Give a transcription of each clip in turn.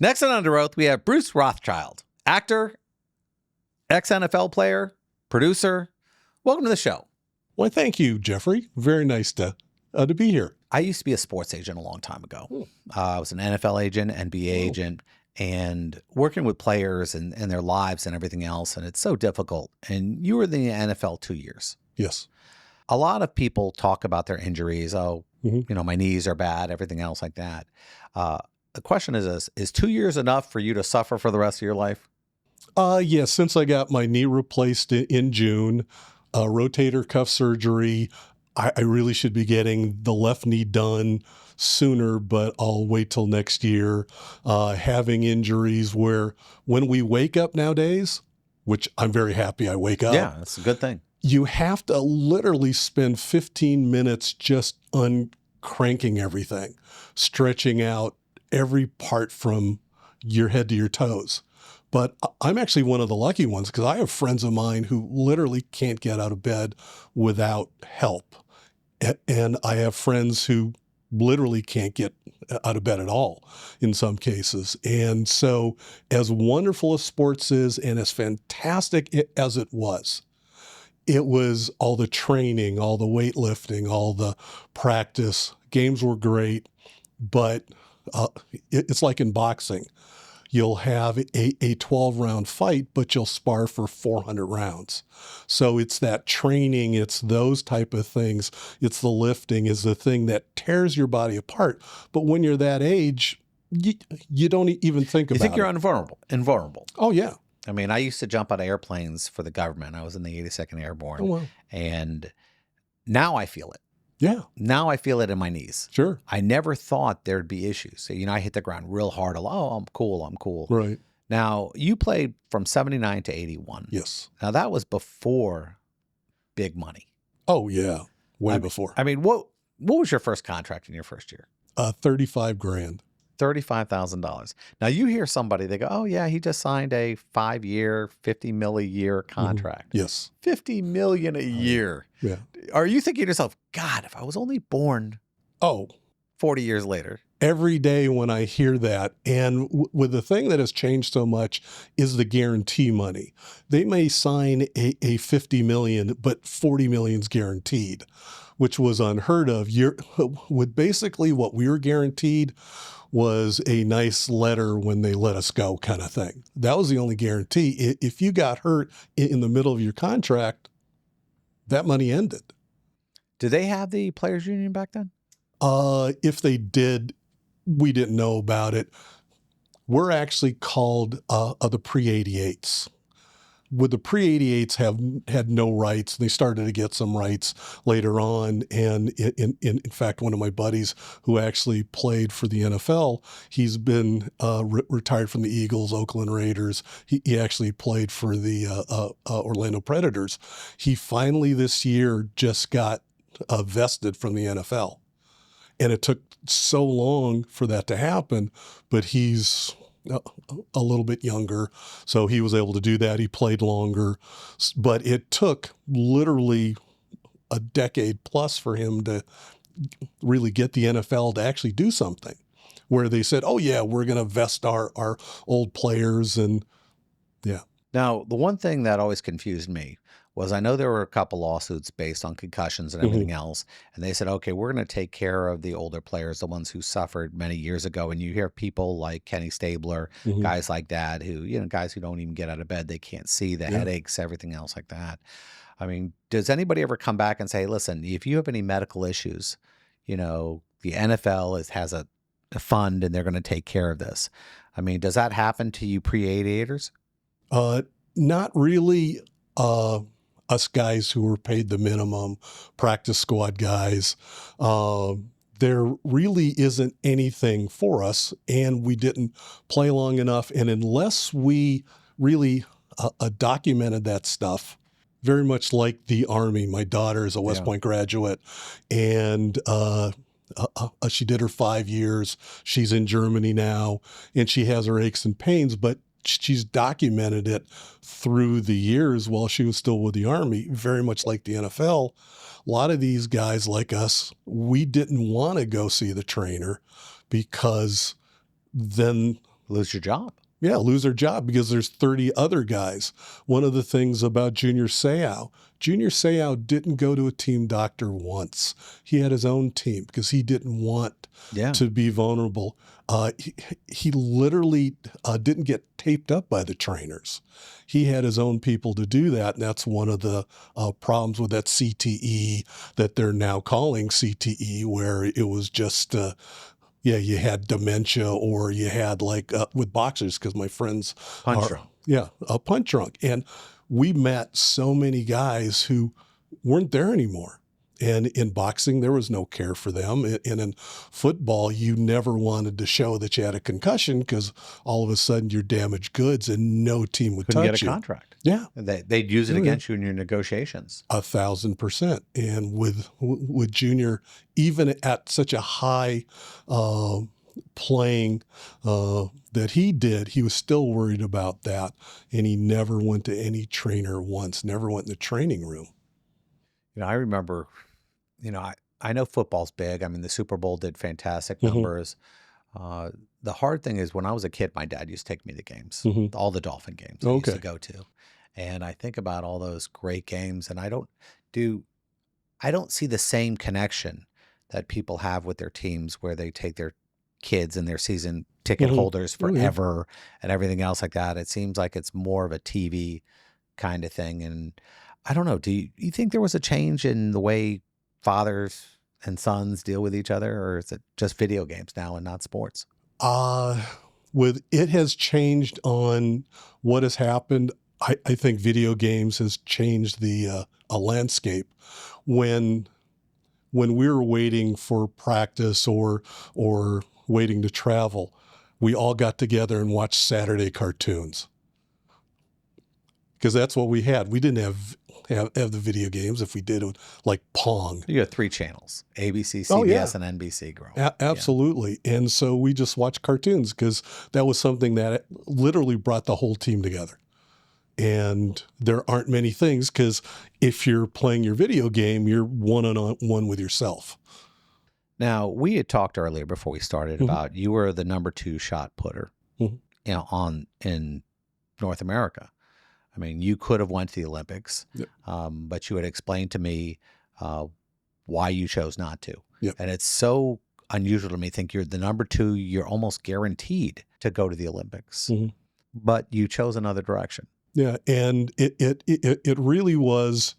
Next on Under Oath, we have Bruce Rothschild, actor, ex-NFL player, producer. Welcome to the show. Well, thank you, Jeffrey. Very nice to be here. I used to be a sports agent a long time ago. I was an NFL agent, NBA agent, and working with players and their lives and everything else. And it's so difficult. And you were in the NFL 2 years. Yes. A lot of people talk about their injuries. Oh, my knees are bad, everything else like that. The question is 2 years enough for you to suffer for the rest of your life? Yes. Since I got my knee replaced in June, rotator cuff surgery, I really should be getting the left knee done sooner, but I'll wait till next year. Having injuries where when we wake up nowadays, which I'm very happy I wake up. Yeah, that's a good thing. You have to literally spend 15 minutes just uncranking everything, stretching out every part from your head to your toes. But I'm actually one of the lucky ones because I have friends of mine who literally can't get out of bed without help. And I have friends who literally can't get out of bed at all in some cases. And so as wonderful as sports is and as fantastic as it was all the training, all the weightlifting, all the practice. Games were great, but it's like in boxing. You'll have a 12-round fight, but you'll spar for 400 rounds. So it's that training, it's those type of things. It's the lifting is the thing that tears your body apart. But when you're that age, you don't even think about it. You think you're invulnerable. Oh, yeah. I mean, I used to jump out of airplanes for the government. I was in the 82nd Airborne. Oh, wow. And now I feel it. Yeah. Now I feel it in my knees. Sure. I never thought there'd be issues. So, I hit the ground real hard. Oh, I'm cool. Right. Now, you played from 79 to 81. Yes. Now, that was before big money. Oh, yeah. Way before. I mean, what was your first contract in your first year? $35,000. $35,000. Now you hear somebody, they go, oh yeah, he just signed a 5-year, $50 million a year contract. Yes. $50 million a year. Yeah. Are you thinking to yourself, God, if I was only born 40 years later? Every day when I hear that, and with the thing that has changed so much is the guarantee money. They may sign a $50 million, but $40 million is guaranteed, which was unheard of. With basically what we were guaranteed was a nice letter when they let us go kind of thing. That was the only guarantee. If you got hurt in the middle of your contract, that money ended. Did they have the players union back then? If they did, we didn't know about it. We're actually called the pre-88s. With the pre-88s had no rights. They started to get some rights later on. And in fact, one of my buddies who actually played for the NFL, he's been retired from the Eagles, Oakland Raiders. He actually played for the Orlando Predators. He finally this year just got vested from the NFL. And it took so long for that to happen, but he's a little bit younger, so he was able to do that. He played longer, but it took literally a decade plus for him to really get the NFL to actually do something where they said, oh yeah, we're going to vest our old players. And yeah. Now, the one thing that always confused me was I know there were a couple lawsuits based on concussions and everything else. And they said, okay, we're going to take care of the older players, the ones who suffered many years ago. And you hear people like Kenny Stabler, guys like that, who, guys who don't even get out of bed, they can't see the headaches, everything else like that. I mean, does anybody ever come back and say, listen, if you have any medical issues, the NFL has a fund and they're going to take care of this. I mean, does that happen to you pre-aviators? Not really. Us guys who were paid the minimum, practice squad guys, there really isn't anything for us, and we didn't play long enough. And unless we really documented that stuff, very much like the Army, my daughter is a West Point graduate, and she did her 5 years. She's in Germany now, and she has her aches and pains, but she's documented it through the years while she was still with the Army, very much like the NFL. A lot of these guys like us, we didn't want to go see the trainer because then Lose your job. Yeah, lose their job because there's 30 other guys. One of the things about Junior Seau didn't go to a team doctor once. He had his own team because he didn't want Yeah. to be vulnerable. He literally didn't get taped up by the trainers. He had his own people to do that, and that's one of the problems with that CTE that they're now calling CTE, where it was just you had dementia, or you had like with boxers, because my friends Punch are, drunk. a punch drunk. And we met so many guys who weren't there anymore. And in boxing, there was no care for them. And in football, you never wanted to show that you had a concussion because all of a sudden you're damaged goods and no team would Couldn't touch get a you. contract. Yeah. They'd use it against you in your negotiations. 1,000%. And with Junior, even at such a high playing that he did, he was still worried about that. And he never went to any trainer once, never went in the training room. I remember, I know football's big. I mean, the Super Bowl did fantastic numbers. The hard thing is, when I was a kid, my dad used to take me to games, all the Dolphin games I used to go to. And I think about all those great games, and I don't see the same connection that people have with their teams, where they take their kids and their season ticket holders forever and everything else like that. It seems like it's more of a TV kind of thing. And I don't know, do you think there was a change in the way fathers and sons deal with each other, or is it just video games now and not sports? It has changed on what has happened. I think video games has changed the a landscape. When we were waiting for practice or waiting to travel, we all got together and watched Saturday cartoons, because that's what we had. We didn't have the video games. If we did, it would, like Pong. You had 3 channels: ABC, CBS, and NBC growing up. Absolutely. Yeah. And so we just watched cartoons because that was something that literally brought the whole team together. And there aren't many things, because if you're playing your video game, you're one-on-one with yourself. Now, we had talked earlier before we started about you were the number 2 shot putter in North America. I mean, you could have went to the Olympics, but you had explained to me why you chose not to. Yep. And it's so unusual to me. Think you're the number 2, you're almost guaranteed to go to the Olympics, but you chose another direction. Yeah, and it really was,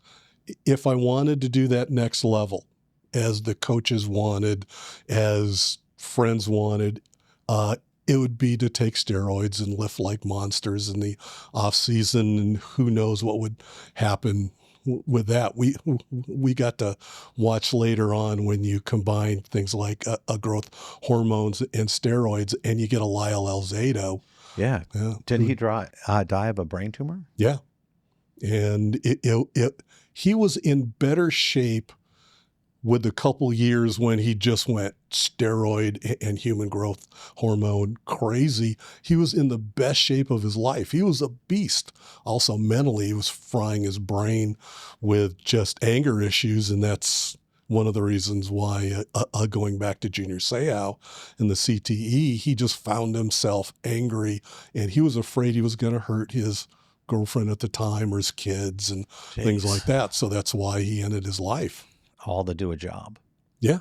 if I wanted to do that next level, as the coaches wanted, as friends wanted, it would be to take steroids and lift like monsters in the off season, and who knows what would happen with that. We got to watch later on, when you combine things like growth hormones and steroids, and you get a Lyle Alzado. Yeah. Did he die of a brain tumor? Yeah. And he was in better shape with the couple years when he just went steroid and human growth hormone crazy. He was in the best shape of his life. He was a beast. Also mentally, he was frying his brain with just anger issues, and that's one of the reasons why, going back to Junior Seau and the CTE, he just found himself angry, and he was afraid he was going to hurt his girlfriend at the time, or his kids, and things like that. So that's why he ended his life. All to do a job. Yeah.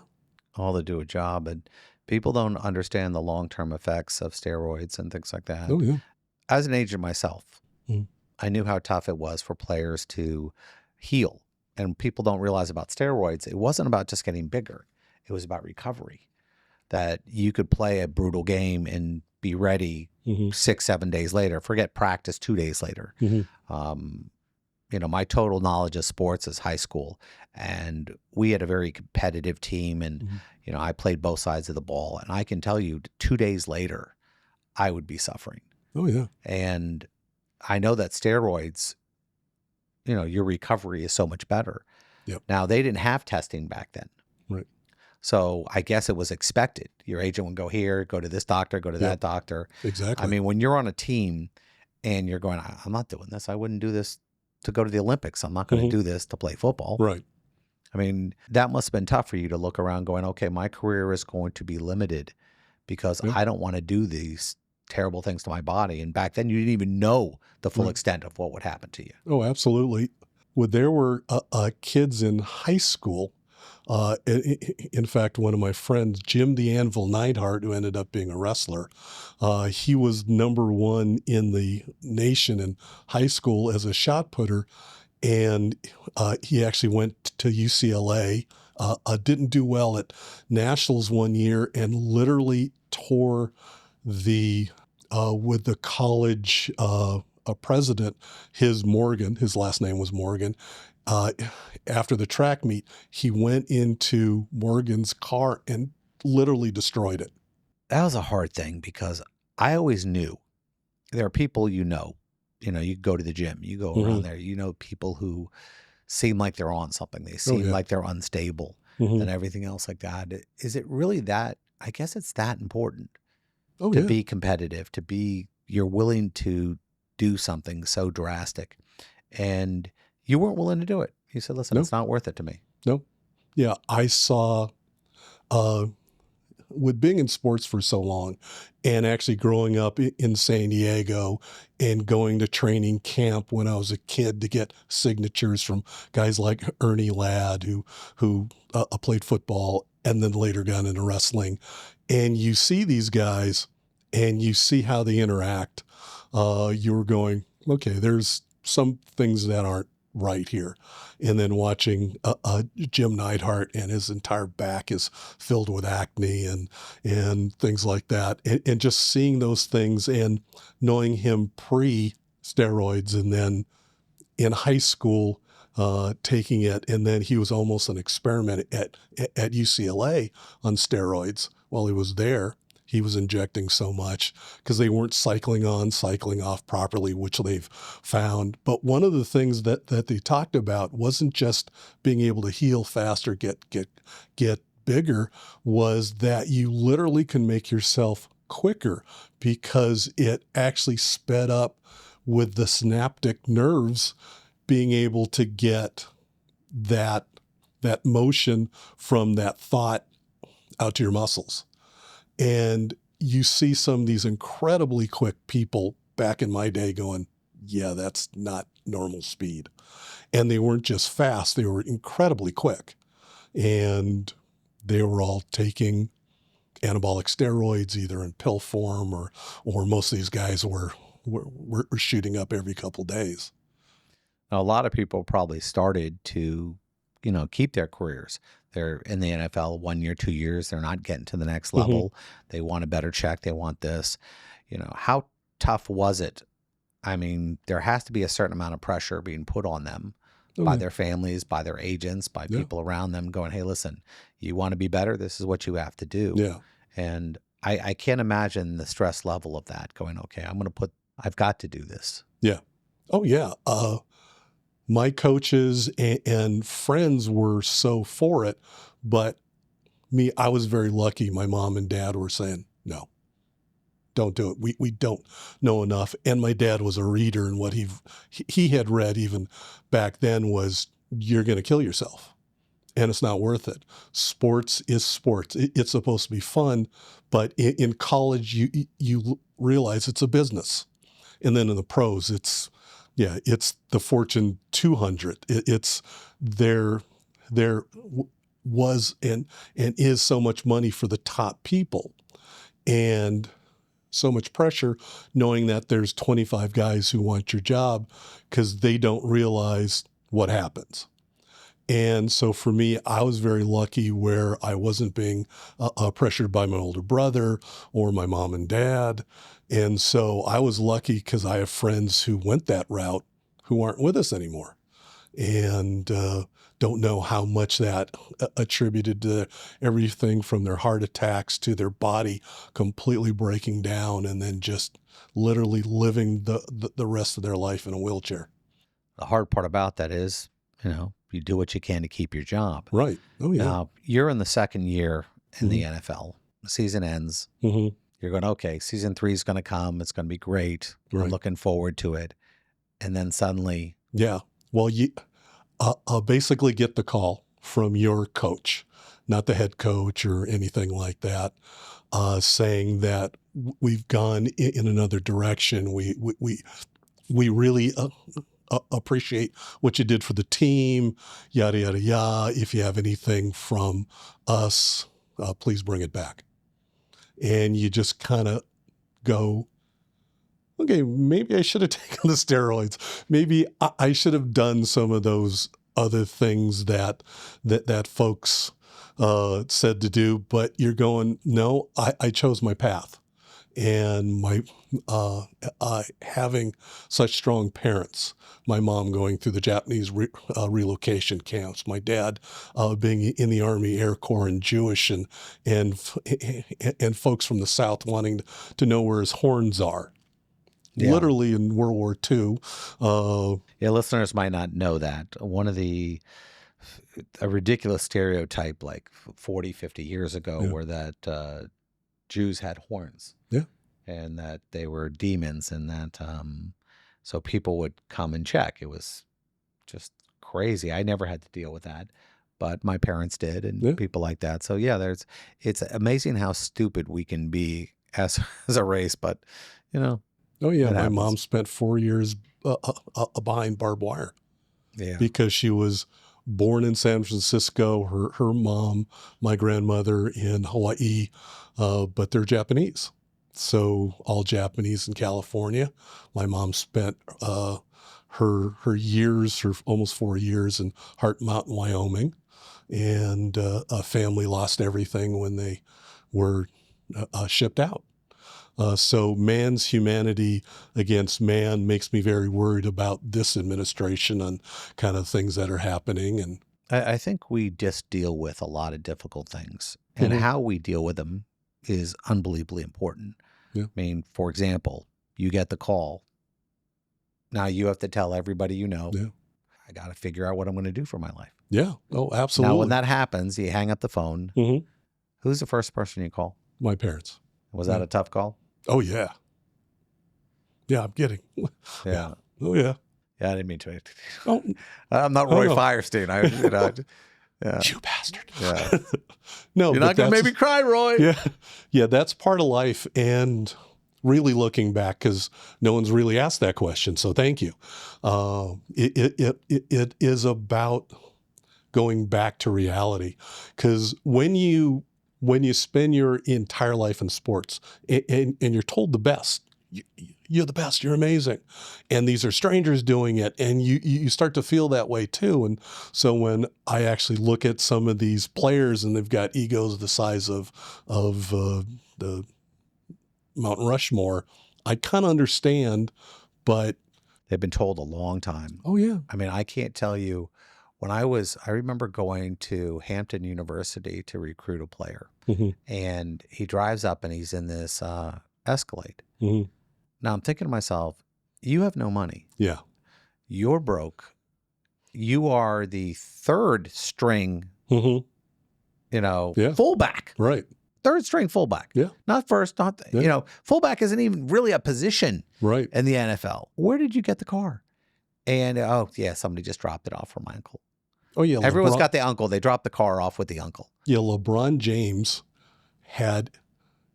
All to do a job. And people don't understand the long-term effects of steroids and things like that. Oh, yeah. As an agent myself, I knew how tough it was for players to heal. And people don't realize about steroids, it wasn't about just getting bigger. It was about recovery. That you could play a brutal game and be ready 6-7 days later. Forget practice 2 days later. My total knowledge of sports is high school, and we had a very competitive team, and I played both sides of the ball, and I can tell you 2 days later, I would be suffering. Oh, yeah. And I know that steroids, your recovery is so much better. Yep. Now, they didn't have testing back then. Right. So I guess it was expected. Your agent would go here, go to this doctor, go to that doctor. Exactly. I mean, when you're on a team and you're going, I'm not doing this. I wouldn't do this to go to the Olympics. I'm not going to do this to play football. Right. I mean, that must have been tough for you to look around going, okay, my career is going to be limited because I don't want to do these terrible things to my body. And back then, you didn't even know the full Right. extent of what would happen to you. Oh, absolutely. Well, there were kids in high school. In fact, one of my friends, Jim the Anvil Neidhart, who ended up being a wrestler, he was number one in the nation in high school as a shot putter. And he actually went to UCLA, didn't do well at nationals one year, and literally tore the with the college president, his last name was Morgan. Uh, After the track meet, he went into Morgan's car and literally destroyed it. That was a hard thing because I always knew there are people, you go to the gym, you go around Hmm. there, people who seem like they're on something. They Oh seem yeah. like they're unstable Hmm. and everything else like that. Is it really that? I guess it's that important Oh to yeah. be competitive, you're willing to do something so drastic. And you weren't willing to do it. You said, listen, No, it's not worth it to me. no. Yeah, I saw uh, with being in sports for so long and actually growing up in San Diego and going to training camp when I was a kid to get signatures from guys like Ernie Ladd, who played football and then later got into wrestling. And you see these guys and you see how they interact. You're going, okay, there's some things that aren't right here. And then watching Jim Neidhart, and his entire back is filled with acne and things like that. And just seeing those things and knowing him pre steroids and then in high school taking it. And then he was almost an experiment at UCLA on steroids while he was there. He was injecting so much because they weren't cycling on, cycling off properly, which they've found. But one of the things that they talked about wasn't just being able to heal faster, get bigger, was that you literally can make yourself quicker because it actually sped up with the synaptic nerves being able to get that motion from that thought out to your muscles. And you see some of these incredibly quick people back in my day going, yeah, that's not normal speed. And they weren't just fast, they were incredibly quick. And they were all taking anabolic steroids, either in pill form or most of these guys were shooting up every couple days. Now, a lot of people probably started to, keep their careers. They're in the NFL 1 year, 2 years. They're not getting to the next Mm-hmm. level. They want a better check. They want this. How tough was it? I mean, there has to be a certain amount of pressure being put on them Oh by yeah, their families, by their agents, by yeah, people around them going, hey, listen, you want to be better? This is what you have to do. yeah, And I can't imagine the stress level of that going, okay, I've got to do this. yeah. Oh yeah. My coaches and friends were so for it, but I was very lucky. My mom and dad were saying, no, don't do it. We don't know enough. And my dad was a reader, and what he had read even back then was, you're going to kill yourself and it's not worth it. Sports is sports. It's supposed to be fun, but in college, you realize it's a business. And then in the pros, it's the Fortune 200. It's there was and is so much money for the top people, and so much pressure knowing that there's 25 guys who want your job because they don't realize what happens. And so for me, I was very lucky where I wasn't being pressured by my older brother or my mom and dad. And so I was lucky because I have friends who went that route who aren't with us anymore and don't know how much that attributed to everything from their heart attacks to their body completely breaking down and then just literally living the rest of their life in a wheelchair. The hard part about that is, you do what you can to keep your job. Right. Oh, yeah. Now, you're in the second year in Hmm. the NFL. The season ends. Hmm. You're going, okay, season 3 is going to come. It's going to be great. I'm Right. looking forward to it. And then suddenly, Yeah. Well, you basically get the call from your coach not the head coach or anything like that, saying that we've gone in another direction. We really appreciate what you did for the team, yada, yada, yada. If you have anything from us, please bring it back. And you just kind of go, okay, maybe I should have taken the steroids. Maybe I should have done some of those other things that folks said to do. But you're going, no, I chose my path. And my having such strong parents, my mom going through the Japanese relocation camps, my dad being in the Army, Air Corps, and Jewish, and folks from the South wanting to know where his horns are. Yeah. Literally in World War II. Yeah, listeners might not know that. A ridiculous stereotype like 40, 50 years ago were that Jews had horns. Yeah. And that they were demons, and that so people would come and check. It was just crazy. I never had to deal with that, but my parents did, and people like that. So yeah, it's amazing how stupid we can be as a race, but Oh yeah, my mom spent 4 years behind barbed wire. Yeah. Because she was born in San Francisco, her mom, my grandmother in Hawaii, but they're Japanese. So all Japanese in California. My mom spent her almost 4 years in Heart Mountain, Wyoming, and a family lost everything when they were shipped out. So man's humanity against man makes me very worried about this administration and kind of things that are happening. And I think we just deal with a lot of difficult things, and how we deal with them is unbelievably important. Yeah. I mean, for example, you get the call. Now you have to tell everybody you know, I got to figure out what I'm going to do for my life. Yeah. Oh, absolutely. Now, when that happens, you hang up the phone. Who's the first person you call? My parents. Was that a tough call? Oh, yeah. Yeah, I'm kidding. Yeah. Oh, yeah. Yeah, I didn't mean to. Oh, I'm not Roy Firestein. You bastard. Yeah. No, you're not going to make me cry, Roy. Yeah, that's part of life. And really looking back, because no one's really asked that question, so thank you. It is about going back to reality, because when you spend your entire life in sports and you're told the best, you're the best, you're amazing, and these are strangers doing it, and you start to feel that way too. And so when I actually look at some of these players and they've got egos the size of the Mount Rushmore, I kind of understand, but they've been told a long time. Oh yeah. I mean, I can't tell you. I remember going to Hampton University to recruit a player, and he drives up and he's in this Escalade. Now I'm thinking to myself, you have no money. Yeah. You're broke. You are the third string, fullback. Right. Third string fullback. Yeah. Not first, fullback isn't even really a position in the NFL. Where did you get the car? And, somebody just dropped it off for my uncle. Oh, yeah. Everyone's got the uncle. They dropped the car off with the uncle. Yeah, LeBron James had,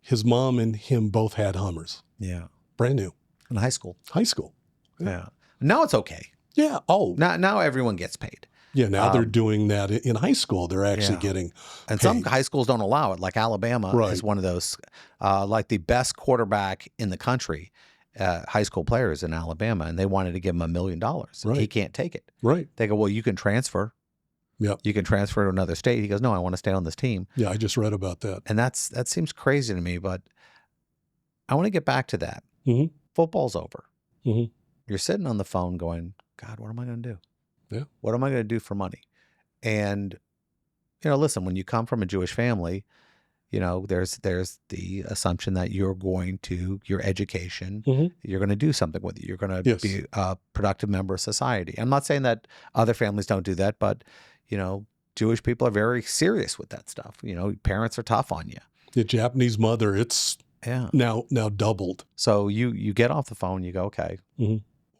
his mom and him both had Hummers. Yeah. Brand new. In high school. High school. Yeah. Now it's okay. Yeah. Oh. Now everyone gets paid. Yeah, now they're doing that in high school. They're actually getting And paid. some high schools don't allow it. Like Alabama is one of those, like the best quarterback in the country. High school players in Alabama, and they wanted to give him $1 million. Right. He can't take it. Right. They go, well, you can transfer. Yep. You can transfer to another state. He goes, no, I want to stay on this team. Yeah, I just read about that. And that seems crazy to me, but I want to get back to that. Football's over. You're sitting on the phone going, God, what am I going to do? Yeah. What am I going to do for money? And, listen, when you come from a Jewish family, there's the assumption that your education, you're going to do something with it. You're going to be a productive member of society. I'm not saying that other families don't do that, but, Jewish people are very serious with that stuff. Parents are tough on you. The Japanese mother, it's now doubled. So you get off the phone, you go, okay,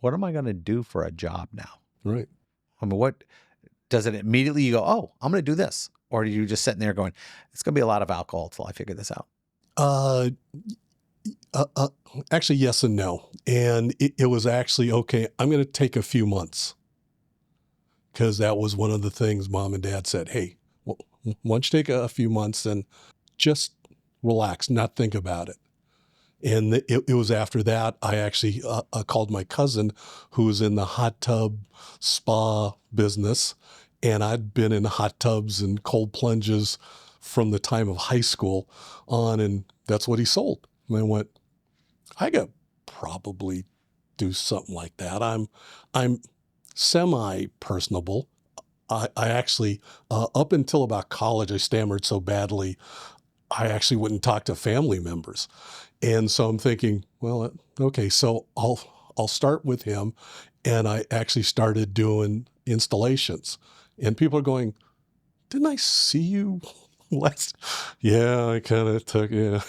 what am I going to do for a job now? Right. I mean, what does it immediately, you go, oh, I'm going to do this. Or are you just sitting there going, it's going to be a lot of alcohol till I figure this out? Uh, Actually, yes and no. And it was actually, okay, I'm going to take a few months, because that was one of the things Mom and Dad said, hey, well, why don't you take a few months and just relax, not think about it. And it was after that I actually called my cousin, who was in the hot tub spa business. And I'd been in hot tubs and cold plunges from the time of high school on. And that's what he sold. And I went, I could probably do something like that. I'm semi-personable. I actually, up until about college, I stammered so badly, I actually wouldn't talk to family members. And so I'm thinking, well, okay, so I'll start with him. And I actually started doing installations. And people are going, didn't I see you last? Yeah, I kind of took, yeah.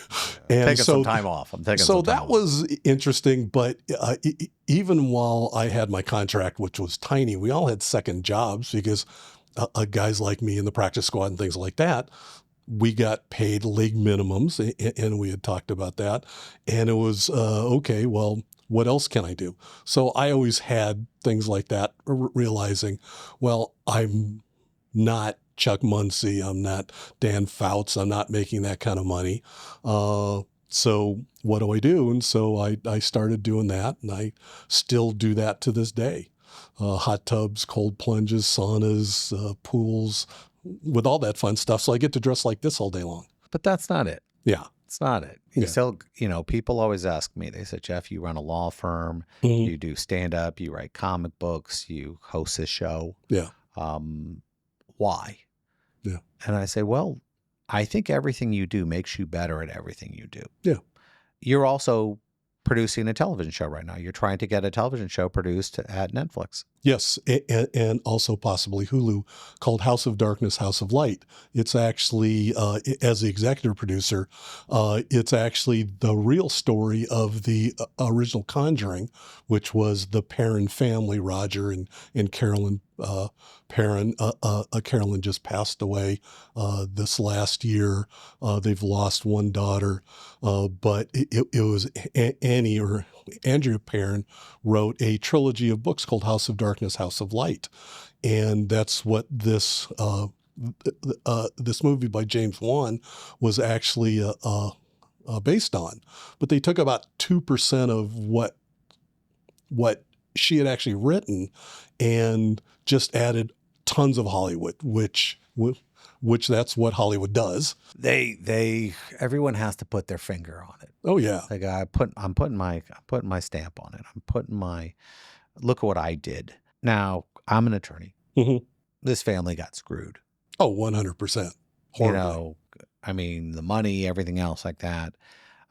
And Taking some time off. I'm taking so some time that off. was interesting. But even while I had my contract, which was tiny, we all had second jobs, because guys like me in the practice squad and things like that, we got paid league minimums, and we had talked about that. And it was, okay, well, what else can I do? So I always had things like that, realizing, well, I'm not Chuck Muncie. I'm not Dan Fouts. I'm not making that kind of money. So what do I do? And so I started doing that, and I still do that to this day. Hot tubs, cold plunges, saunas, pools, with all that fun stuff. So I get to dress like this all day long. But that's not it. Yeah. It's not it. You Yeah. still, people always ask me, they said, Jeff, you run a law firm, Mhm. you do stand up, you write comic books, you host a show. Yeah. Why? Yeah. And I say, well, I think everything you do makes you better at everything you do. Yeah. You're also producing a television show right now. You're trying to get a television show produced at Netflix. Yes, and also possibly Hulu, called House of Darkness, House of Light. It's actually, as the executive producer, it's actually the real story of the original Conjuring, which was the Perron family, Roger and Carolyn Perron. Carolyn just passed away this last year. They've lost one daughter, but it was Annie, or Andrea Perron, wrote a trilogy of books called House of Darkness, House of Light. And that's what this movie by James Wan was actually based on. But they took about 2% of what she had actually written and just added tons of Hollywood, which that's what Hollywood does. Everyone has to put their finger on it. Oh yeah. Like I'm putting my stamp on it. I'm putting my, look at what I did. Now, I'm an attorney. Mm-hmm. This family got screwed. Oh, 100%. Horribly. I mean, the money, everything else like that.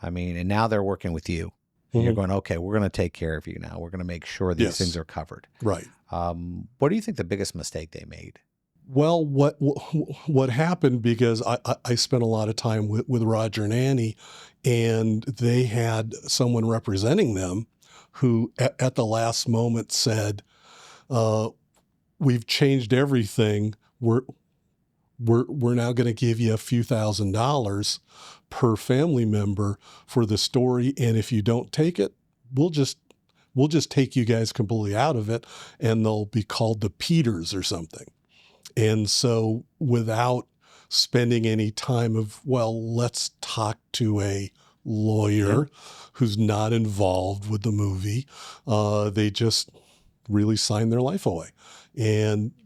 I mean, and now they're working with you. And you're going, okay, we're going to take care of you now. We're going to make sure these things are covered. Right. What do you think the biggest mistake they made? Well, what happened, because I spent a lot of time with Roger and Annie, and they had someone representing them who at the last moment said, we've changed everything. We're now going to give you a few $1,000s per family member for the story. And if you don't take it, we'll just take you guys completely out of it, and they'll be called the Peters or something. And so without spending any time of, well, let's talk to a lawyer who's not involved with the movie, they just really signed their life away.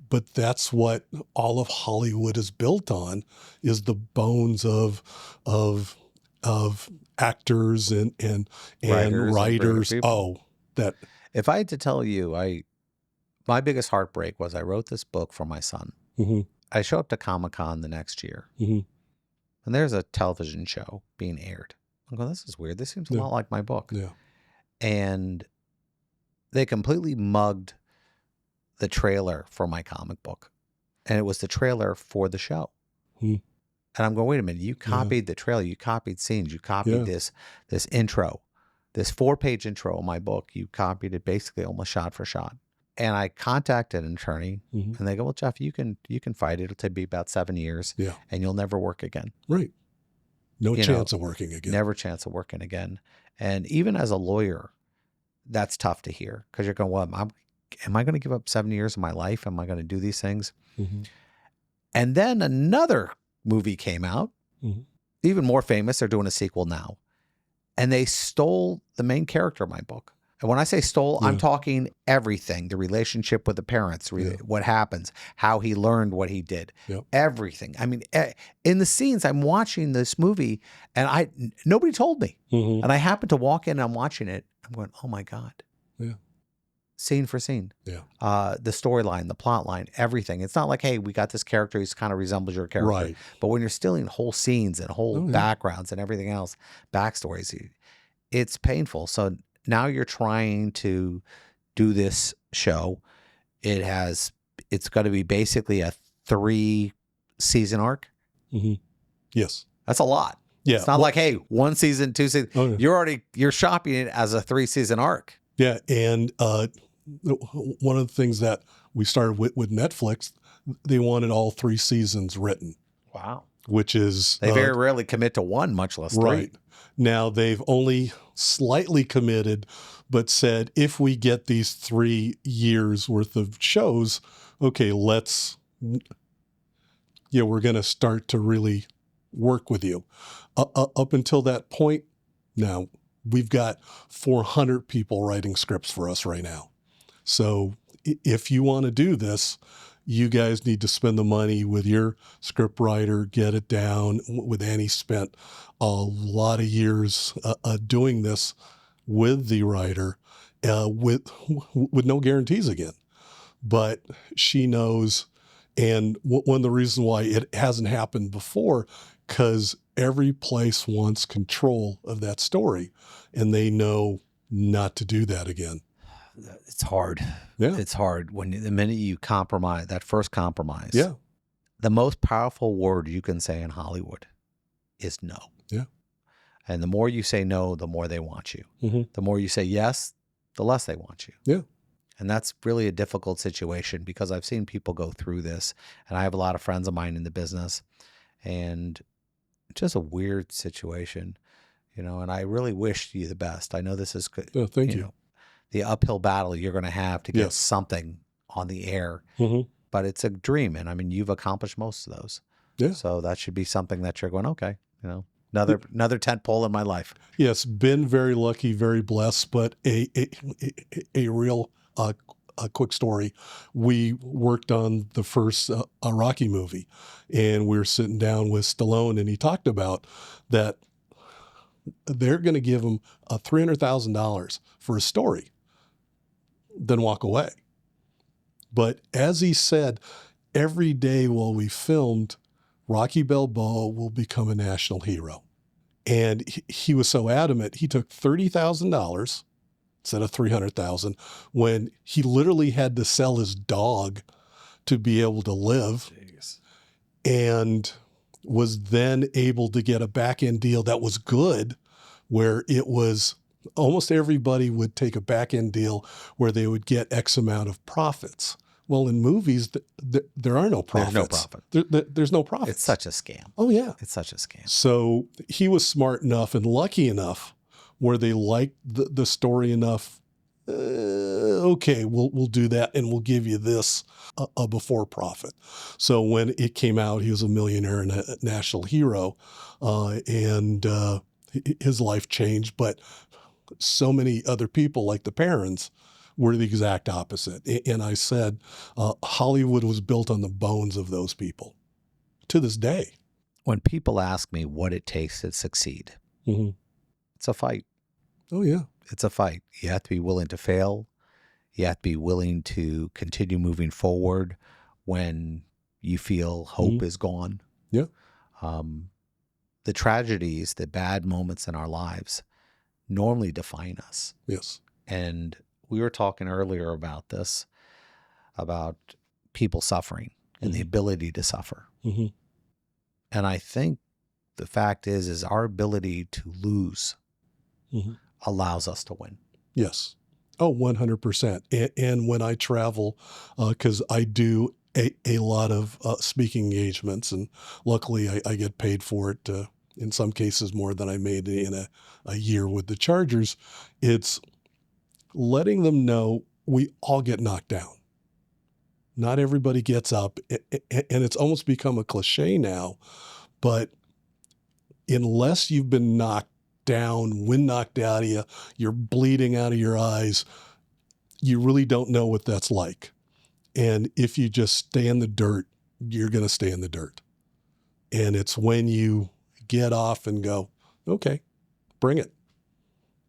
But that's what all of Hollywood is built on, is the bones of actors and writers. That if I had to tell you, my biggest heartbreak was I wrote this book for my son. Mm-hmm. I show up to Comic-Con the next year, and there's a television show being aired. I'm going, this is weird. This seems a lot like my book. Yeah. And they completely mugged the trailer for my comic book, and it was the trailer for the show. And I'm going, wait a minute, you copied the trailer, you copied scenes, you copied this intro, this 4-page intro of my book, you copied it basically almost shot for shot. And I contacted an attorney, Hmm. and they go, "Well, Jeff, you can fight it. It'll take be about 7 years, Yeah. and you'll never work again. Right. No You know, chance of working again. never chance of working again." And even as a lawyer, that's tough to hear because you're going, "Well, am I going to give up 7 years of my life? Am I going to do these things?" Hmm. And then another movie came out, Hmm. even more famous. They're doing a sequel now, and they stole the main character of my book. And when I say stole, I'm Yeah. talking everything, the relationship with the parents, Yeah. what happens, how he learned what he did, Yep. everything. I mean, in the scenes, I'm watching this movie and nobody told me. Hmm. And I happen to walk in and I'm watching it. I'm going, oh my God. Yeah. Scene for scene. Yeah. The storyline, the plot line, everything. It's not like, hey, we got this character who's kind of resembles your character. Right. But when you're stealing whole scenes and whole Oh, yeah. backgrounds and everything else, backstories, it's painful. So now you're trying to do this show. It's going to be basically a 3-season arc. Hmm. Yes. That's a lot. Yeah. It's not like, hey, 1 season, 2 seasons. Oh, yeah. You're shopping it as a 3-season arc. Yeah. And one of the things that we started with Netflix, they wanted all 3 seasons written, Wow. which is They very rarely commit to 1, much less 3. right. Now they've only slightly committed, but said if we get these 3 years worth of shows, okay, we're going to start to really work with you. Up until that point, now we've got 400 people writing scripts for us right now. So if you want to do this, you guys need to spend the money with your script writer, get it down. With Annie spent a lot of years doing this with the writer, with no guarantees again. But she knows, and one of the reasons why it hasn't happened before, because every place wants control of that story, and they know not to do that again. It's hard. Yeah. It's hard the minute you compromise, that first compromise. Yeah. The most powerful word you can say in Hollywood is no. Yeah. And the more you say no, the more they want you. Mm-hmm. The more you say yes, the less they want you. Yeah. And that's really a difficult situation because I've seen people go through this, and I have a lot of friends of mine in the business, and it's just a weird situation, and I really wish you the best. I know this is good. Oh, thank you. The uphill battle you're going to have to get Yes. something on the air, Mm-hmm. but it's a dream. And I mean, you've accomplished most of those. Yeah. So that should be something that you're going, okay, another tent pole in my life. Yes, been very lucky, very blessed, but a real a quick story. We worked on the first a Rocky movie, and we were sitting down with Stallone, and he talked about that they're going to give him $300,000 for a story, then walk away. But as he said, every day while we filmed, Rocky Balboa will become a national hero. And he was so adamant, he took $30,000 instead of $300,000 when he literally had to sell his dog to be able to live. Jeez. And was then able to get a back-end deal that was good, where it was almost everybody would take a back-end deal where they would get X amount of profits. Well, in movies, there are no profits. There's no profit. There's no profits. It's such a scam. Oh, yeah. It's such a scam. So he was smart enough and lucky enough where they liked the story enough. Okay, we'll do that, and we'll give you this before profit. So when it came out, he was a millionaire and a national hero, and his life changed. But so many other people, like the parents, were the exact opposite. And I said, Hollywood was built on the bones of those people to this day. When people ask me what it takes to succeed, Mm-hmm. it's a fight. Oh, yeah. It's a fight. You have to be willing to fail. You have to be willing to continue moving forward when you feel hope is gone. Yeah. The tragedies, the bad moments in our lives normally define us. Yes. And we were talking earlier about this, about people suffering and the ability to suffer. Mm-hmm. And I think the fact is our ability to lose allows us to win. Yes. Oh, 100%. And when I travel, because I do a lot of speaking engagements, and luckily I get paid for it, in some cases more than I made in a year with the Chargers, it's letting them know we all get knocked down. Not everybody gets up. And it's almost become a cliche now, but unless you've been knocked down, wind knocked out of you, you're bleeding out of your eyes, you really don't know what that's like. And if you just stay in the dirt, you're going to stay in the dirt. And it's when you get off and go, okay, bring it,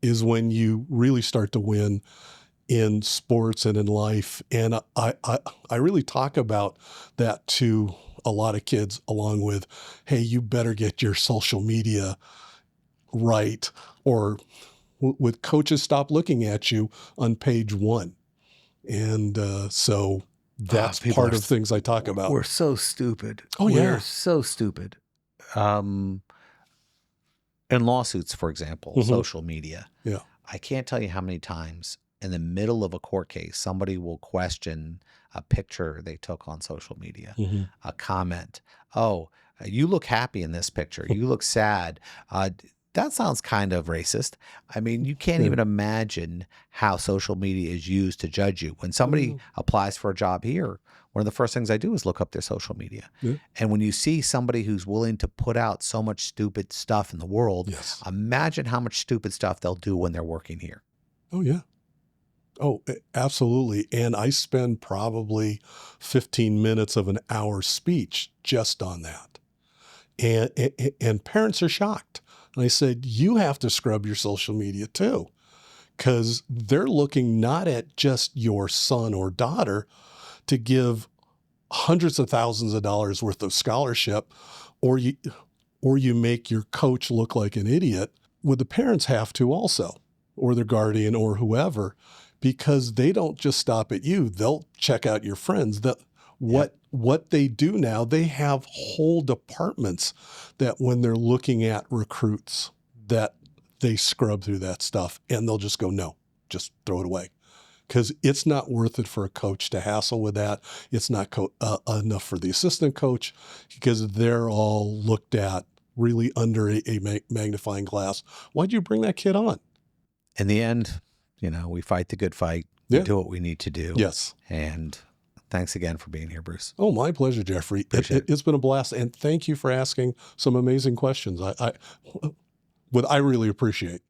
is when you really start to win in sports and in life. And I really talk about that to a lot of kids, along with, hey, you better get your social media right, or with coaches stop looking at you on page one. And so that's People part are of things I talk about. We're so stupid. Oh, yeah. We're so stupid. In lawsuits, for example, Mhm. social media, Yeah. I can't tell you how many times in the middle of a court case, somebody will question a picture they took on social media, Mhm. a comment. Oh, you look happy in this picture. You look sad. That sounds kind of racist. I mean, you can't Yeah. even imagine how social media is used to judge you. When somebody applies for a job here, one of the first things I do is look up their social media. Yeah. And when you see somebody who's willing to put out so much stupid stuff in the world, Yes. imagine how much stupid stuff they'll do when they're working here. Oh, yeah. Oh, absolutely. And I spend probably 15 minutes of an hour speech just on that. And parents are shocked. And I said, you have to scrub your social media too, because they're looking not at just your son or daughter to give hundreds of thousands of dollars worth of scholarship, or you make your coach look like an idiot. Would the parents have to also, or their guardian or whoever, because they don't just stop at you. They'll check out your friends. What they do now, they have whole departments that when they're looking at recruits, that they scrub through that stuff, and they'll just go, no, just throw it away. Because it's not worth it for a coach to hassle with that. It's not enough for the assistant coach, because they're all looked at really under a magnifying glass. Why'd you bring that kid on? In the end, we fight the good fight. We do what we need to do. Yes. And thanks again for being here, Bruce. Oh, my pleasure, Jeffrey. It's been a blast. And thank you for asking some amazing questions. I really appreciate.